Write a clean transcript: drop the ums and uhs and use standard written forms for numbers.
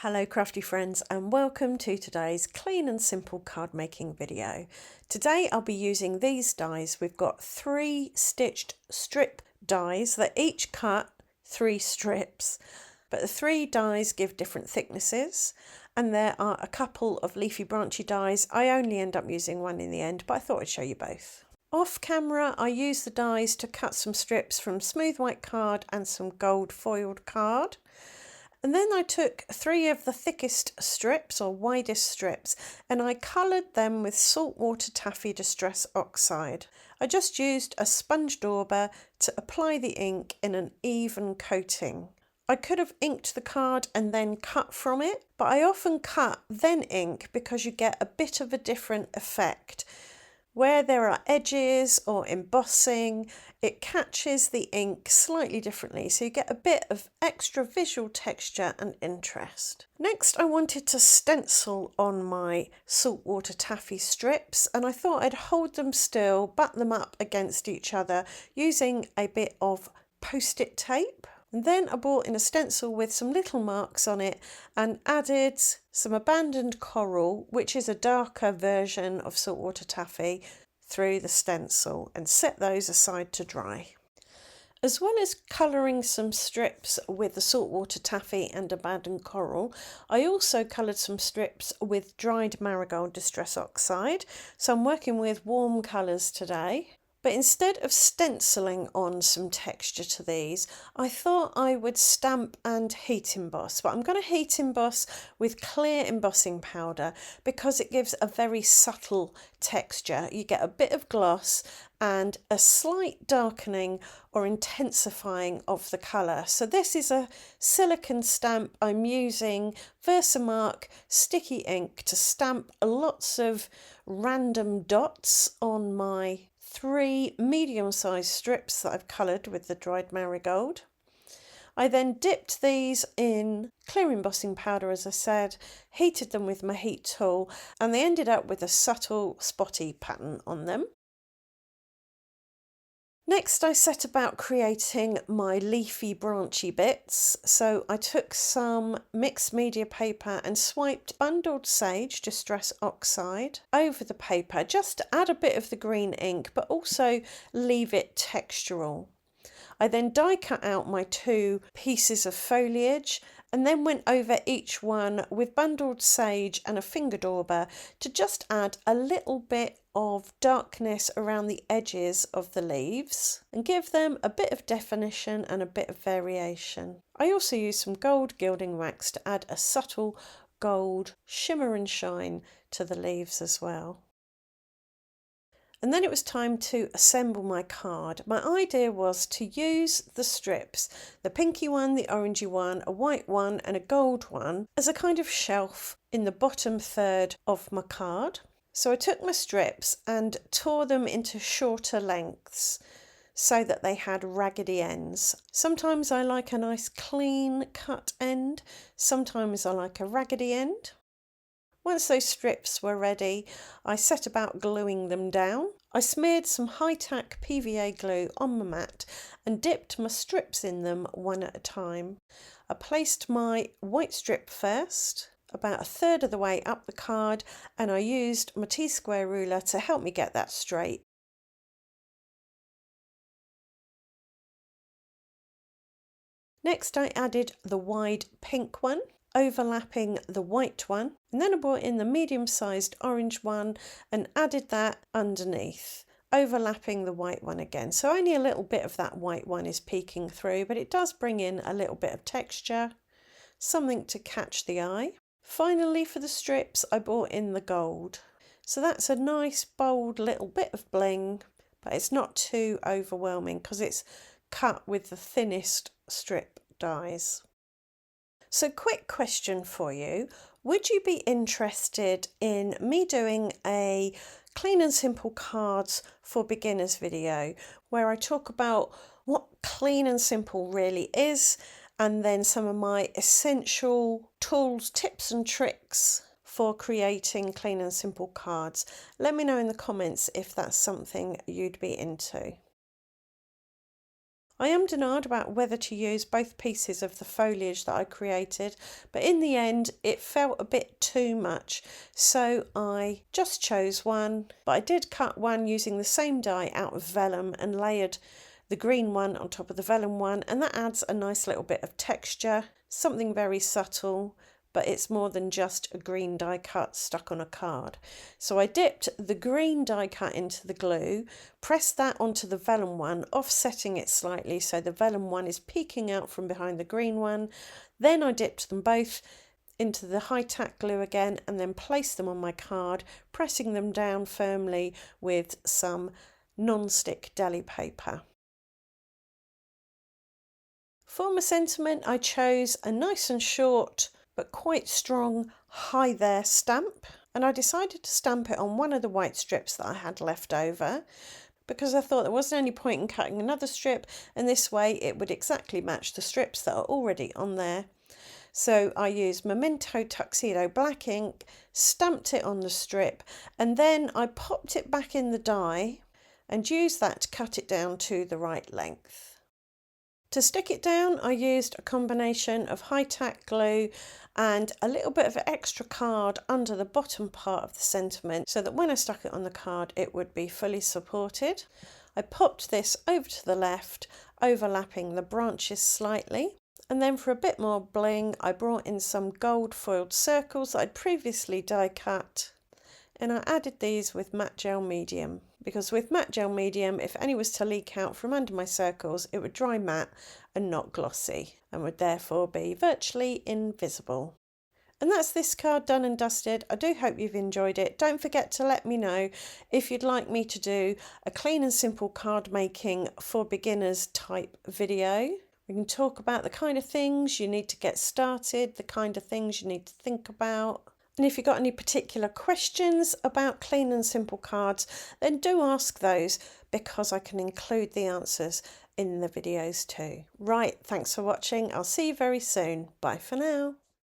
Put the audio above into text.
Hello crafty friends and welcome to today's clean and simple card making video. Today I'll be using these dies. We've got 3 stitched strip dies that each cut 3 strips, but the 3 dies give different thicknesses, and there are a couple of leafy branchy dies. I only end up using one in the end, but I thought I'd show you both. Off camera I use the dies to cut some strips from smooth white card and some gold foiled card. And then I took 3 of the thickest strips or widest strips and I coloured them with saltwater taffy distress oxide. I just used a sponge dauber to apply the ink in an even coating. I could have inked the card and then cut from it, but I often cut then ink because you get a bit of a different effect. Where there are edges or embossing, it catches the ink slightly differently, so you get a bit of extra visual texture and interest. Next, I wanted to stencil on my saltwater taffy strips, and I thought I'd hold them still, butt them up against each other using a bit of post-it tape. And then I bought in a stencil with some little marks on it and added some abandoned coral, which is a darker version of saltwater taffy, through the stencil and set those aside to dry. As well as colouring some strips with the saltwater taffy and abandoned coral, I also coloured some strips with dried marigold distress oxide, so I'm working with warm colours today. But instead of stenciling on some texture to these, I thought I would stamp and heat emboss. But I'm going to heat emboss with clear embossing powder because it gives a very subtle texture. You get a bit of gloss and a slight darkening or intensifying of the colour. So this is a silicone stamp. I'm using Versamark sticky ink to stamp lots of random dots on my 3 medium-sized strips that I've coloured with the dried marigold. I then dipped these in clear embossing powder, as I said, heated them with my heat tool, and they ended up with a subtle spotty pattern on them. Next, I set about creating my leafy branchy bits. So I took some mixed media paper and swiped bundled sage distress oxide over the paper just to add a bit of the green ink but also leave it textural. I then die cut out my 2 pieces of foliage and then went over each one with bundled sage and a finger dauber to just add a little bit of darkness around the edges of the leaves and give them a bit of definition and a bit of variation. I also used some gold gilding wax to add a subtle gold shimmer and shine to the leaves as well. And then it was time to assemble my card. My idea was to use the strips, the pinky one, the orangey one, a white one and a gold one, as a kind of shelf in the bottom third of my card. So I took my strips and tore them into shorter lengths so that they had raggedy ends. Sometimes I like a nice clean cut end, sometimes I like a raggedy end. Once those strips were ready, I set about gluing them down. I smeared some high-tack PVA glue on my mat and dipped my strips in them one at a time. I placed my white strip first, about a third of the way up the card, and I used my T-square ruler to help me get that straight. Next, I added the wide pink one, overlapping the white one, and then I brought in the medium-sized orange one and added that underneath, overlapping the white one again. So only a little bit of that white one is peeking through, but it does bring in a little bit of texture, something to catch the eye. Finally, for the strips, I brought in the gold. So that's a nice bold little bit of bling, but it's not too overwhelming because it's cut with the thinnest strip dies. So quick question for you, would you be interested in me doing a clean and simple cards for beginners video where I talk about what clean and simple really is and then some of my essential tools, tips and tricks for creating clean and simple cards? Let me know in the comments if that's something you'd be into. I am denied about whether to use both pieces of the foliage that I created, but in the end it felt a bit too much, so I just chose one. But I did cut one using the same die out of vellum and layered the green one on top of the vellum one, and that adds a nice little bit of texture, something very subtle, but it's more than just a green die cut stuck on a card. So I dipped the green die cut into the glue, pressed that onto the vellum one, offsetting it slightly so the vellum one is peeking out from behind the green one. Then I dipped them both into the high-tack glue again and then placed them on my card, pressing them down firmly with some non-stick deli paper. For my sentiment, I chose a nice and short but quite strong "Hi There" stamp, and I decided to stamp it on one of the white strips that I had left over because I thought there wasn't any point in cutting another strip, and this way it would exactly match the strips that are already on there. So I used Memento Tuxedo black ink, stamped it on the strip, and then I popped it back in the die and used that to cut it down to the right length. To stick it down, I used a combination of high-tack glue and a little bit of extra card under the bottom part of the sentiment so that when I stuck it on the card it would be fully supported. I popped this over to the left, overlapping the branches slightly, and then for a bit more bling I brought in some gold foiled circles that I'd previously die cut, and I added these with matte gel medium, because with matte gel medium, if any was to leak out from under my circles, it would dry matte and not glossy, and would therefore be virtually invisible. And that's this card done and dusted. I do hope you've enjoyed it. Don't forget to let me know if you'd like me to do a clean and simple card making for beginners type video. We can talk about the kind of things you need to get started, the kind of things you need to think about. And if you've got any particular questions about clean and simple cards, then do ask those because I can include the answers in the videos too. Right, thanks for watching. I'll see you very soon. Bye for now.